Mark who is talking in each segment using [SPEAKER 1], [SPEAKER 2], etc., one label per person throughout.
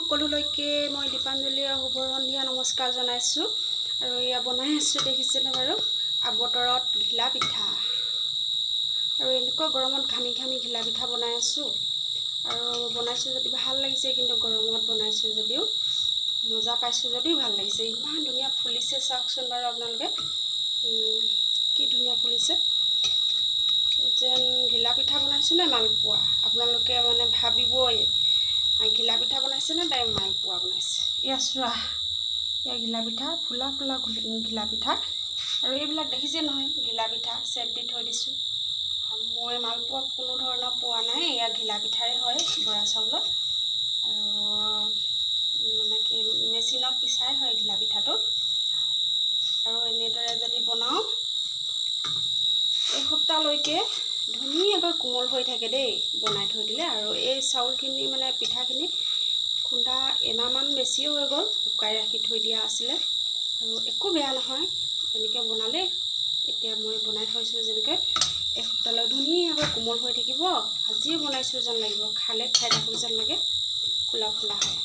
[SPEAKER 1] সকলোলৈকে মই দীপাঞ্জলীৰ শুভ সন্ধিয়া নমস্কাৰ জনাইছোঁ। আৰু এয়া বনাই আছোঁ দেখিছেনে বাৰু, আবতৰত ঘিলা পিঠা। আৰু এনেকুৱা গৰমত ঘামি ঘামি ঘিলা পিঠা বনাই আছোঁ। আৰু বনাইছোঁ যদি ভাল লাগিছে, কিন্তু গৰমত বনাইছোঁ যদিও মজা পাইছোঁ, যদিও ভাল লাগিছে। ইমান ধুনীয়া ফুলিছে চাওকচোন বাৰু আপোনালোকে, কি ধুনীয়া ফুলিছে। যেন ঘিলা পিঠা বনাইছোঁ নে মালপোৱা, আপোনালোকে মানে ভাবিবই ঘিলা পিঠা বনাইছে নে তাই মালপোৱা বনাইছে। এয়া চোৱা, এয়া ঘিলা পিঠা, ফুলা ফুলা ঘিলা পিঠা। আৰু এইবিলাক দেখিছে নহয়, ঘিলা পিঠা চেপ দি থৈ দিছোঁ। মই মালপোৱা কোনো ধৰণৰ পোৱা নাই, এয়া ঘিলা পিঠাৰে হয়, বৰা চাউলত। আৰু মানে কি মেচিনত পিচাই হয় ঘিলা পিঠাটো। আৰু এনেদৰে যদি বনাওঁ এসপ্তাহলৈকে ধুনীয়াকৈ কোমল হৈ থাকে দেই, বনাই থৈ দিলে। আৰু এই চাউলখিনি মানে পিঠাখিনি খুন্দা এমাহমান বেছিও হৈ গ'ল, শুকাই ৰাখি থৈ দিয়া আছিলে। আৰু একো বেয়া নহয় এনেকৈ বনালে। এতিয়া মই বনাই থৈছোঁ যেনেকৈ, এসপ্তাহলৈ ধুনীয়াকৈ কোমল হৈ থাকিব। আজিয়ে বনাইছোঁ যেন লাগিব, খালে খাই থাকোঁ যেন লাগে, ফুলা ফুলা হয়।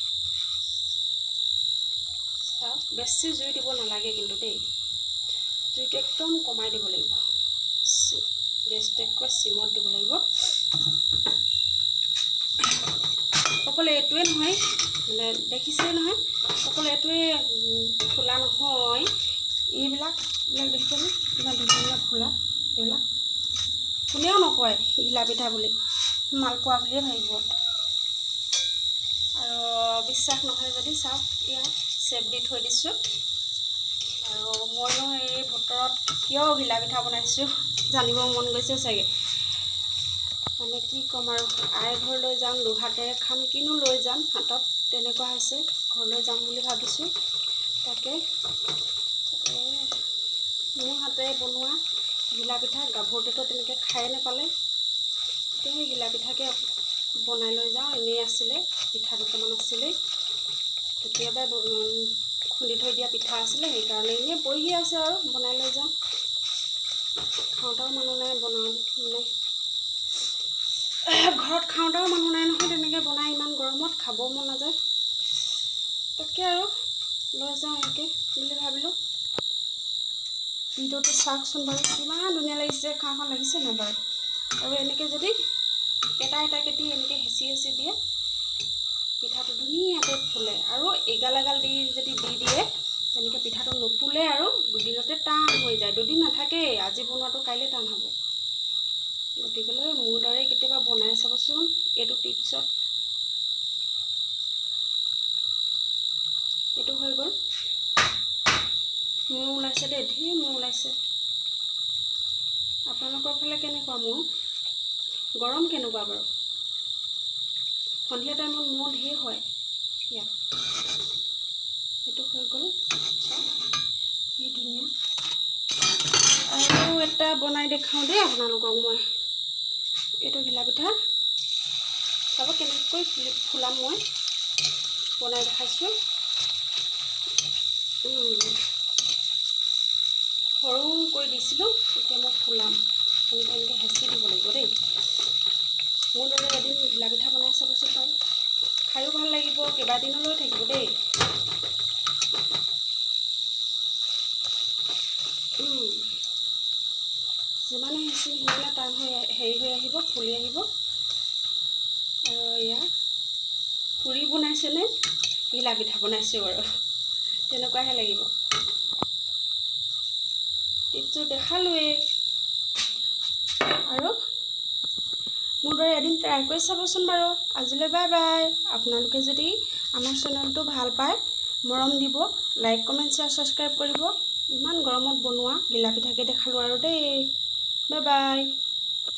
[SPEAKER 1] চাওক, বেছি জুই দিব নালাগে কিন্তু দেই, জুইটো একদম কমাই দিব লাগিব। গেছটো একেবাৰে চিমত দিব লাগিব। অকল এইটোৱে নহয়, মানে দেখিছে নহয়, অকল এইটোৱে ফুলা নহয়, এইবিলাক দেখিছেনে কিমান ধুনীয়া ফুলা। এইবিলাক কোনেও নকয় ঘিলা পিঠা বুলি, মালপোৱা বুলিয়ে ভাবিব। আৰু বিশ্বাস নহয় যদি চাওক, এয়া চেপ দি থৈ দিছোঁ। আৰু মইনো এই বতৰত কিয় ঘিলা পিঠা বনাইছোঁ জানিব মন গৈছে চাগে। মানে কি ক'ম আৰু, আই ঘৰলৈ যাম, দুহাতেৰে খাম, কিনো লৈ যাম হাতত, তেনেকুৱা হৈছে। ঘৰলৈ যাম বুলি ভাবিছোঁ, তাকে মোৰ হাতেৰে বনোৱা ঘিলা পিঠা গাভৰুতেতো তেনেকৈ খায়ে নাপালে। এতিয়া সেই ঘিলা পিঠাকে বনাই লৈ যাওঁ। এনেই আছিলে, পিঠা দুটামান আছিলেই, কেতিয়াবা খুন্দি থৈ দিয়া পিঠা আছিলে, সেইকাৰণে এনেই বহি আছে আৰু বনাই লৈ যাওঁ। খাওঁতাও মানুহ নাই, বনাওঁ মানে ঘৰত খাওঁতাও মানুহ নাই নহয়, তেনেকৈ বনাই ইমান গৰমত খাবও মন নাযায়। তাকে আৰু লৈ যাওঁ এনেকৈ বুলি ভাবিলোঁ। ভিডিঅ'টো চাওকচোন বাৰু, কিমান ধুনীয়া লাগিছে, খাওঁ খাওঁ লাগিছে নাই বাৰু। আৰু এনেকৈ যদি এটা এটাকৈ দি এনেকৈ হেঁচি হেঁচি দিয়ে, পিঠাটো ধুনীয়াকৈ ফুলে। আৰু এগাল এগাল দি যদি দি দিয়ে, তেনেকৈ পিঠাটো নুফুলে আৰু দুদিনতে টান হৈ যায়। দুদিন নাথাকেই, আজি বনোৱাটো কাইলৈ টান হ'ব। গতিকেলৈ মোৰ দৰে কেতিয়াবা বনাই চাবচোন, এইটো টিপছত। এইটো হৈ গ'ল, মৌ ওলাইছে দেই, ধেৰ মৌ ওলাইছে। আপোনালোকৰ ফালে কেনেকুৱা মৌ, গৰম কেনেকুৱা বাৰু? সন্ধিয়া টাইমত মৌ ধেৰ হয় ইয়াত। সেইটো হৈ গ'ল, কি ধুনীয়া। আৰু এটা বনাই দেখাওঁ দেই আপোনালোকক মই, এইটো ঘিলা পিঠা চাব কেনেকৈ ফুলাম মই, বনাই দেখাইছোঁ। সৰু কৰি দিছিলোঁ, এতিয়া মই ফুলাম। এনেকৈ হেঁচি দিব লাগিব দেই। মোৰ দৰে এদিন ঘিলা পিঠা বনাই চাবচোন বাৰু, খায়ো ভাল লাগিব, কেইবাদিনলৈ থাকিব দেই। যিমানে হেঁচি সিমানে টান হৈ হেৰি হৈ আহিব, ফুলি আহিব। আৰু এয়া পুৰি বনাইছেনে ঘিলা পিঠা বনাইছোঁ বাৰু, তেনেকুৱাহে লাগিব। টিপটো দেখালোৱেই। আৰু মোৰ দৰে এদিন ট্ৰাই কৰি চাবচোন বাৰু। আজিলৈ বাই বাই। আপোনালোকে যদি আমাৰ চেনেলটো ভাল পায়, মৰম দিব, লাইক কমেণ্ট শ্বেয়াৰ ছাবস্ক্ৰাইব কৰিব। ইমান গৰমত বনোৱা ঘিলা পিঠাকে দেখালোঁ আৰু দেই। Bye bye.